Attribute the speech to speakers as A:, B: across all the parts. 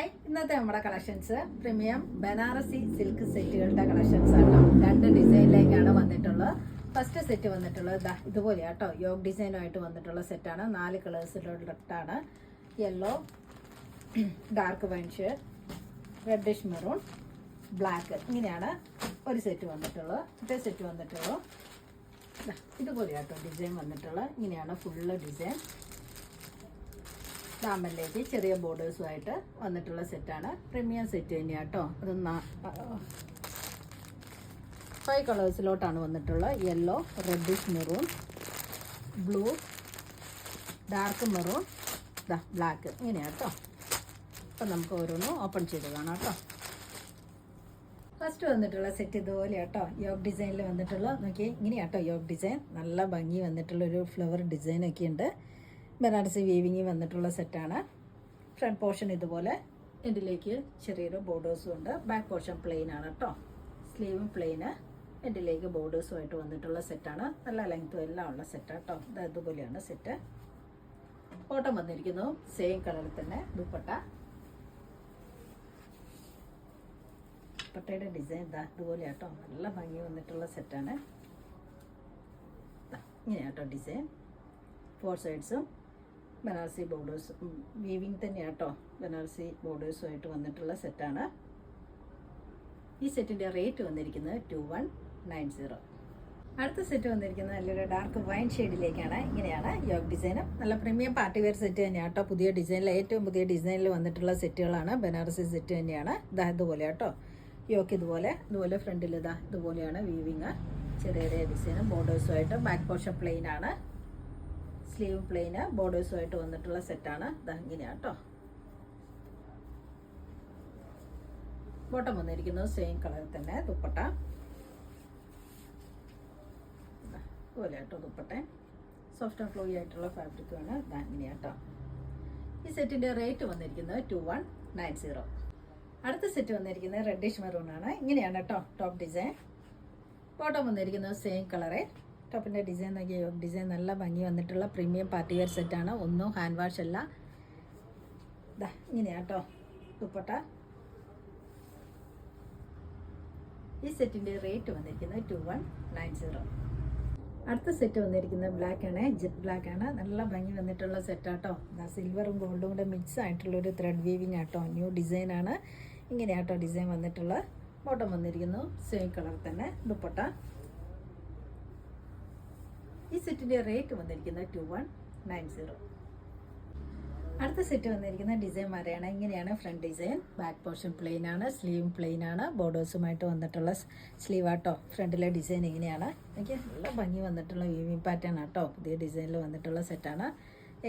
A: Hi, ഇന്നത്തെ നമ്മുടെ collections premium Banarasi silk സെറ്റുകളുടെ കളക്ഷൻസ് ആണ്. 2 ഡിസൈനിലേക്കാണ് വന്നിട്ടുള്ളത്. ഫസ്റ്റ് സെറ്റ് വന്നിട്ടുള്ളത് ഇതുപോലെയാട്ടോ, യോഗ് ഡിസൈനുമായിട്ട് വന്നിട്ടുള്ള സെറ്റാണ്. 4 കളേഴ്സിലോട്ടാണ്. Yellow, dark wine shade, reddish maroon, black, ഇങ്ങനെയാണ് ഒരു സെറ്റ് വന്നിട്ടുള്ളത്. മറ്റേ സെറ്റ് വന്നിട്ടുള്ളൂ ഇതുപോലെയാട്ടോ ഡിസൈൻ വന്നിട്ടുള്ളത്. ഇങ്ങനെയാണ് ഫുള്ള് ഡിസൈൻ. ഡാമലിലേക്ക് ചെറിയ ബോർഡേഴ്സുമായിട്ട് വന്നിട്ടുള്ള സെറ്റാണ്. പ്രീമിയം സെറ്റ് തന്നെയാണ് കേട്ടോ. അത് 5 കളേഴ്സിലോട്ടാണ് വന്നിട്ടുള്ളത്. Yellow, reddish maroon, blue, dark maroon, black, ഇങ്ങനെയാണ് കേട്ടോ. അപ്പം നമുക്ക് ഓരോന്നും ഓപ്പൺ ചെയ്ത് കാണാം കേട്ടോ. ഫസ്റ്റ് വന്നിട്ടുള്ള സെറ്റ് ഇതുപോലെ കേട്ടോ, യോഗ് ഡിസൈനിൽ വന്നിട്ടുള്ള നോക്കി ഇങ്ങനെയാട്ടോ യോഗ് ഡിസൈൻ. നല്ല ഭംഗി വന്നിട്ടുള്ളൊരു ഫ്ലവർ ഡിസൈനൊക്കെ ഉണ്ട്. ബനാറസി വീവിങ് വന്നിട്ടുള്ള സെറ്റാണ്. ഫ്രണ്ട് പോർഷൻ ഇതുപോലെ, എൻഡിലേക്ക് ചെറിയൊരു ബോർഡേഴ്സും ഉണ്ട്. ബാക്ക് പോർഷൻ പ്ലെയിൻ ആണ് കേട്ടോ. സ്ലീവും പ്ലെയിന്, എൻഡിലേക്ക് ബോർഡേഴ്സുമായിട്ട് വന്നിട്ടുള്ള സെറ്റാണ്. നല്ല ലെങ്ത്തും എല്ലാം ഉള്ള സെറ്റാണ് കേട്ടോ. ഇതുപോലെയാണ് സെറ്റ്. ബോട്ടം വന്നിരിക്കുന്നു സെയിം കളറിൽ തന്നെ. ദുപ്പട്ടയുടെ ഡിസൈൻ ഇതുപോലെ കേട്ടോ. നല്ല ഭംഗി വന്നിട്ടുള്ള സെറ്റാണ്. ഇങ്ങനെയാട്ടോ ഡിസൈൻ. 4 സൈഡ്സും ബനാറസി ബോർഡേഴ്സ് വീവിങ് തന്നെയാണ് കേട്ടോ. ബനാറസി ബോർഡേഴ്സുമായിട്ട് വന്നിട്ടുള്ള സെറ്റാണ്. ഈ സെറ്റിൻ്റെ റേറ്റ് വന്നിരിക്കുന്നത് 2190. അടുത്ത സെറ്റ് വന്നിരിക്കുന്നത് നല്ലൊരു ഡാർക്ക് വൈൻ ഷെയ്ഡിലേക്കാണ്. ഇങ്ങനെയാണ് യോഗ് ഡിസൈനും. നല്ല പ്രീമിയം പാർട്ടി വെയർ സെറ്റ് തന്നെയാണ് കേട്ടോ. പുതിയ ഡിസൈനിൽ, ഏറ്റവും പുതിയ ഡിസൈനിൽ വന്നിട്ടുള്ള സെറ്റുകളാണ്. ബനാറസി സെറ്റ് തന്നെയാണ്. ഇതുപോലെ കേട്ടോ. യോക്ക് ഇതുപോലെ ഫ്രണ്ടിൽ ഇതുപോലെയാണ് വീവിങ്. ചെറിയ ചെറിയ ഡിസൈനും ബോർഡേഴ്സുമായിട്ട്. ബാക്ക് പോർഷൻ പ്ലെയിൻ ആണ്. സ്ലീവ് പ്ലെയിന് ബോർഡേഴ്സുമായിട്ട് വന്നിട്ടുള്ള സെറ്റാണ്. ഇങ്ങനെയാണ് കേട്ടോ. ബോട്ടം വന്നിരിക്കുന്നത് സെയിം കളറിൽ തന്നെ. ദുപ്പട്ട പോലെ കേട്ടോ. ദുപ്പട്ട സോഫ്റ്റ് ആൻഡ് ഫ്ലോയി ആയിട്ടുള്ള ഫാബ്രിക്കാണ്. ഇങ്ങനെയാണ് കേട്ടോ. ഈ സെറ്റിൻ്റെ റേറ്റ് വന്നിരിക്കുന്നത് 2190. അടുത്ത സെറ്റ് വന്നിരിക്കുന്നത് റെഡിഷ് മെറൂൺ ആണ്. ഇങ്ങനെയാണ് കേട്ടോ ടോപ്പ് ഡിസൈൻ. ബോട്ടം വന്നിരിക്കുന്നത് സെയിം കളറ്. ടോപ്പിൻ്റെ ഡിസൈൻ നോക്കിയ യോഗ് ഡിസൈൻ. നല്ല ഭംഗി വന്നിട്ടുള്ള പ്രീമിയം പാർട്ടി വെയർ സെറ്റാണ്. ഒന്നും ഹാൻഡ് വാഷ് അല്ല. ഇങ്ങനെയാണ് കേട്ടോ ദുപ്പട്ട. ഈ സെറ്റിൻ്റെ റേറ്റ് വന്നിരിക്കുന്നത് 2190. അടുത്ത സെറ്റ് വന്നിരിക്കുന്നത് ബ്ലാക്ക് ആണ്. ജെറ്റ് ബ്ലാക്ക് ആണ്. നല്ല ഭംഗി വന്നിട്ടുള്ള സെറ്റാട്ടോ. സിൽവറും ഗോൾഡും കൂടെ മിക്സ് ആയിട്ടുള്ളൊരു ത്രെഡ് വീവിങ് ആട്ടോ. ന്യൂ ഡിസൈനാണ്. ഇങ്ങനെയാട്ടോ ഡിസൈൻ വന്നിട്ടുള്ള. ബോട്ടം വന്നിരിക്കുന്നു സെയിം കളർ തന്നെ. ദുപ്പട്ട. ഈ സെറ്റിൻ്റെ റേറ്റ് വന്നിരിക്കുന്നത് 2190. അടുത്ത സെറ്റ് വന്നിരിക്കുന്ന ഡിസൈൻ വരെയാണ്. ഇങ്ങനെയാണ് front design. Back portion plain ആണ്. സ്ലീവും പ്ലെയിൻ ആണ്. ബോർഡേഴ്സുമായിട്ട് വന്നിട്ടുള്ള സ്ലീവ് ആട്ടോ. ഫ്രണ്ടിലെ ഡിസൈൻ ഇങ്ങനെയാണ്. എനിക്ക് നല്ല ഭംഗി വന്നിട്ടുള്ള വീവിങ് പാറ്റേൺ ആട്ടോ. പുതിയ ഡിസൈനിൽ വന്നിട്ടുള്ള സെറ്റാണ്.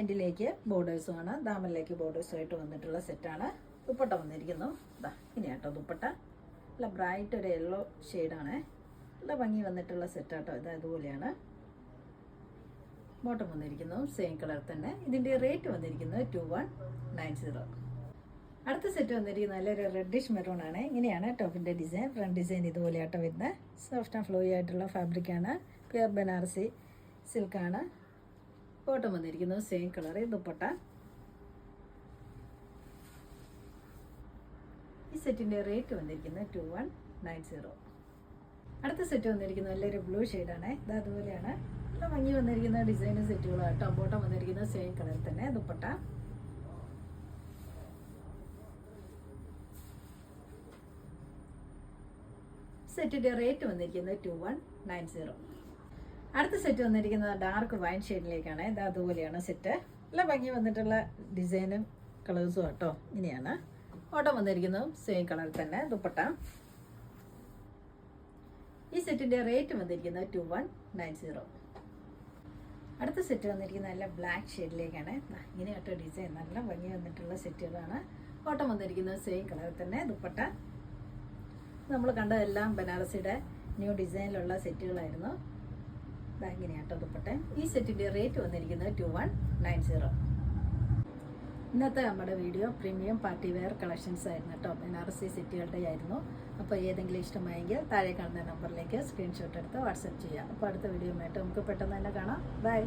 A: എൻഡിലേക്ക് ബോർഡേഴ്സുമാണ്. ദാമനിലേക്ക് ബോർഡേഴ്സുമായിട്ട് വന്നിട്ടുള്ള സെറ്റാണ്. ദുപ്പട്ട വന്നിരിക്കുന്നു ഇങ്ങനെയാട്ടോ ദുപ്പട്ട. നല്ല ബ്രൈറ്റ് ഒരു യെല്ലോ ഷെയ്ഡാണ്. നല്ല ഭംഗി വന്നിട്ടുള്ള സെറ്റാട്ടോ. ഇതുപോലെയാണ്. ബോട്ടം വന്നിരിക്കുന്നു സെയിം കളർ തന്നെ. ഇതിൻ്റെ റേറ്റ് വന്നിരിക്കുന്നത് 2190. അടുത്ത സെറ്റ് വന്നിരിക്കുന്നത് നല്ലൊരു റെഡിഷ് മെറൂൺ ആണ്. ഇങ്ങനെയാണ് ടോപ്പിൻ്റെ ഡിസൈൻ. ഫ്രണ്ട് ഡിസൈൻ ഇതുപോലെയാട്ടോ വരുന്നത്. സോഫ്റ്റ് ആൻഡ് ഫ്ലോയി ആയിട്ടുള്ള ഫാബ്രിക്കാണ്. പ്യുർ ബനാറസി സിൽക്കാണ്. ബോട്ടം വന്നിരിക്കുന്നു സെയിം കളർ. ദുപ്പട്ട. ഈ സെറ്റിൻ്റെ റേറ്റ് വന്നിരിക്കുന്നത് 2190. അടുത്ത സെറ്റ് വന്നിരിക്കുന്നത് നല്ലൊരു ബ്ലൂ ഷെയ്ഡാണ്. അതുപോലെയാണ്. നല്ല ഭംഗി വന്നിരിക്കുന്ന ഡിസൈനും സെറ്റുകളാട്ടോ. ബോട്ടം വന്നിരിക്കുന്നത് സെയിം കളറിൽ തന്നെ. ദുപ്പട്ട. സെറ്റിൻ്റെ റേറ്റ് വന്നിരിക്കുന്നത് 2190. അടുത്ത സെറ്റ് വന്നിരിക്കുന്നത് ഡാർക്ക് വൈൻ ഷെയ്ഡിലേക്കാണ്. അതുപോലെയാണ് സെറ്റ്. നല്ല ഭംഗി വന്നിട്ടുള്ള ഡിസൈനും കളേഴ്സും ആട്ടോ. ഇങ്ങനെയാണ്. ബോട്ടം വന്നിരിക്കുന്നത് സെയിം കളറിൽ തന്നെ. ദുപ്പട്ട. ഈ സെറ്റിൻ്റെ റേറ്റ് വന്നിരിക്കുന്നത് 2190. അടുത്ത സെറ്റ് വന്നിരിക്കുന്നത് നല്ല ബ്ലാക്ക് ഷെയ്ഡിലേക്കാണ്. ഇങ്ങനെയാട്ടോ ഡിസൈൻ. നല്ല ഭംഗി വന്നിട്ടുള്ള സെറ്റുകളാണ്. ബോട്ടം വന്നിരിക്കുന്നത് സെയിം കളറിൽ തന്നെ. ദുപ്പട്ട. നമ്മൾ കണ്ടതെല്ലാം ബനാറസിയുടെ ന്യൂ ഡിസൈനിലുള്ള സെറ്റുകളായിരുന്നു. ഇങ്ങനെയാട്ടോ ദുപ്പട്ട. ഈ സെറ്റിൻ്റെ റേറ്റ് വന്നിരിക്കുന്നത് 2190. ഇന്നത്തെ നമ്മുടെ video premium party wear collections ആയിരുന്നു കേട്ടോ. ബനാറസി സെറ്റുകളുടെ ആയിരുന്നു. അപ്പോൾ ഏതെങ്കിലും ഇഷ്ടമായെങ്കിൽ താഴെ കാണുന്ന നമ്പറിലേക്ക് സ്ക്രീൻഷോട്ട് എടുത്ത് വാട്സപ്പ് ചെയ്യാം. അപ്പോൾ അടുത്ത വീഡിയോ ആയിട്ട് നമുക്ക് പെട്ടെന്ന് തന്നെ കാണാം. ബൈ.